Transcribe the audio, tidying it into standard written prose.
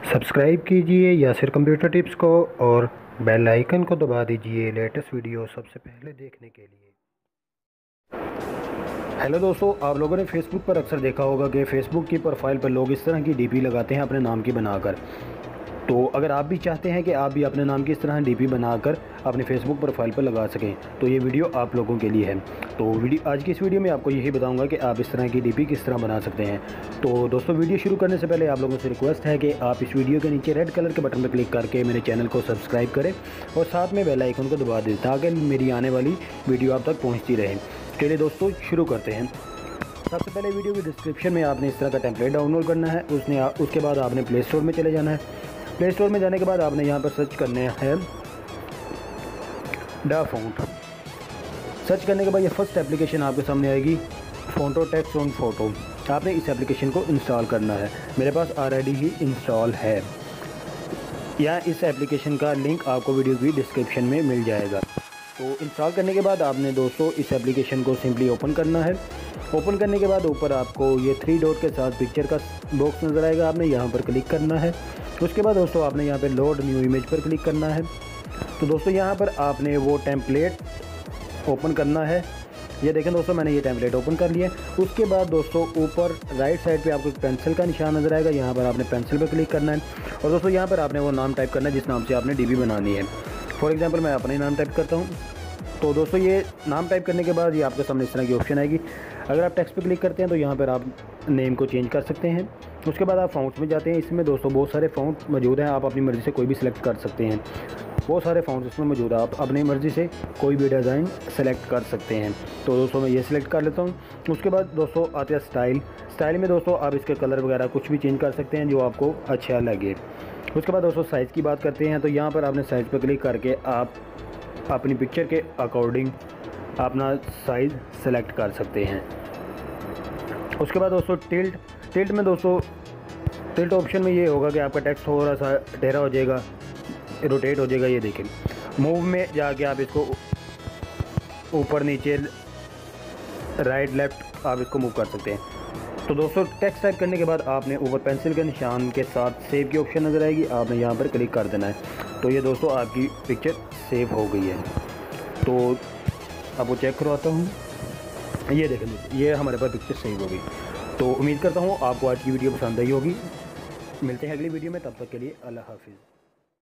Subscribe कीजिए Yasir computer tips को और बेल आइकन को दबा दीजिए लेटेस्ट वीडियो सबसे पहले देखने के लिए। हेलो दोस्तों, आप लोगों ने फेसबुक पर अक्सर देखा होगा कि फेसबुक की प्रोफाइल पर लोग इस तरह की डीपी लगाते हैं अपने नाम की बनाकर। तो अगर आप भी चाहते हैं कि आप भी अपने नाम की इस तरह डीपी बनाकर अपने फेसबुक प्रोफाइल पर लगा सकें तो ये वीडियो आप लोगों के लिए है। तो आज की इस वीडियो में आपको यही बताऊंगा कि आप इस तरह की डीपी किस तरह बना सकते हैं। तो दोस्तों, वीडियो शुरू करने से पहले आप लोगों से रिक्वेस्ट है कि आप इस वीडियो के नीचे रेड कलर के बटन पर क्लिक करके मेरे चैनल को सब्सक्राइब करें और साथ में बेल आइकन को दबा दें ताकि मेरी आने वाली वीडियो आप तक पहुँचती रहे। चलिए दोस्तों, शुरू करते हैं। सबसे पहले वीडियो की डिस्क्रिप्शन में आपने इस तरह का टेम्पलेट डाउनलोड करना है। उसके बाद आपने प्ले स्टोर में चले जाना है। प्ले स्टोर में जाने के बाद आपने यहाँ पर सर्च करने हैं DaFont। सर्च करने के बाद ये फर्स्ट एप्लीकेशन आपके सामने आएगी, फोटो टेक्स्ट ऑन फोटो। आपने इस एप्लीकेशन को इंस्टॉल करना है। मेरे पास ऑलरेडी ही इंस्टॉल है। यहाँ इस एप्लीकेशन का लिंक आपको वीडियो की डिस्क्रिप्शन में मिल जाएगा। तो इंस्टॉल करने के बाद आपने दोस्तों इस एप्लीकेशन को सिंपली ओपन करना है। ओपन करने के बाद ऊपर आपको ये 3 डॉट के साथ पिक्चर का बॉक्स नज़र आएगा, आपने यहाँ पर क्लिक करना है। उसके बाद दोस्तों आपने यहाँ पे लोड न्यू इमेज पर क्लिक करना है। तो दोस्तों यहाँ पर आपने वो टेम्पलेट ओपन करना है। ये देखें दोस्तों, मैंने ये टेम्पलेट ओपन कर लिया। उसके बाद दोस्तों ऊपर राइट साइड पे आपको पेंसिल का निशान नज़र आएगा, यहाँ पर आपने पेंसिल पर क्लिक करना है और दोस्तों यहाँ पर आपने वो नाम टाइप करना है जिस नाम से आपने डीबी बनानी है। फॉर एग्जांपल मैं अपना ही नाम टाइप करता हूँ। तो दोस्तों ये नाम टाइप करने के बाद ये आपके सामने इस तरह की ऑप्शन आएगी। अगर आप टेक्स्ट पे क्लिक करते हैं तो यहाँ पर आप नेम को चेंज कर सकते हैं। उसके बाद आप फ़ॉन्ट्स में जाते हैं। इसमें दोस्तों बहुत सारे फ़ॉन्ट मौजूद हैं, आप अपनी मर्ज़ी से कोई भी सिलेक्ट कर सकते हैं। बहुत सारे फ़ॉन्ट्स इसमें मौजूद है, आप अपनी मर्ज़ी से कोई भी डिज़ाइन सेलेक्ट कर सकते हैं। तो दोस्तों मैं ये सिलेक्ट कर लेता हूँ। उसके बाद दोस्तों आते हैं स्टाइल में दोस्तों आप इसके कलर वगैरह कुछ भी चेंज कर सकते हैं जो आपको अच्छा लगे। उसके बाद दोस्तों साइज़ की बात करते हैं। तो यहाँ पर आपने साइज़ पर क्लिक करके आप अपनी पिक्चर के अकॉर्डिंग अपना साइज़ सेलेक्ट कर सकते हैं। उसके बाद दोस्तों टिल्ट में दोस्तों टिल्ट ऑप्शन में ये होगा कि आपका टेक्स्ट थोड़ा सा टेढ़ा हो जाएगा, रोटेट हो जाएगा। ये देखें, मूव में जाके आप इसको ऊपर नीचे राइट लेफ़्ट आप इसको मूव कर सकते हैं। तो दोस्तों टेक्स्ट टाइप करने के बाद आपने ऊपर पेंसिल के निशान के साथ सेव की ऑप्शन नज़र आएगी, आपने यहाँ पर क्लिक कर देना है। तो ये दोस्तों आपकी पिक्चर सेव हो गई है। तो आपको चेक करवाता हूँ। ये देखें दोस्तों, ये हमारे पास पिक्चर सेव हो गई। तो उम्मीद करता हूँ आपको आज की वीडियो पसंद आई होगी। मिलते हैं अगली वीडियो में, तब तक के लिए अल्लाह हाफिज़।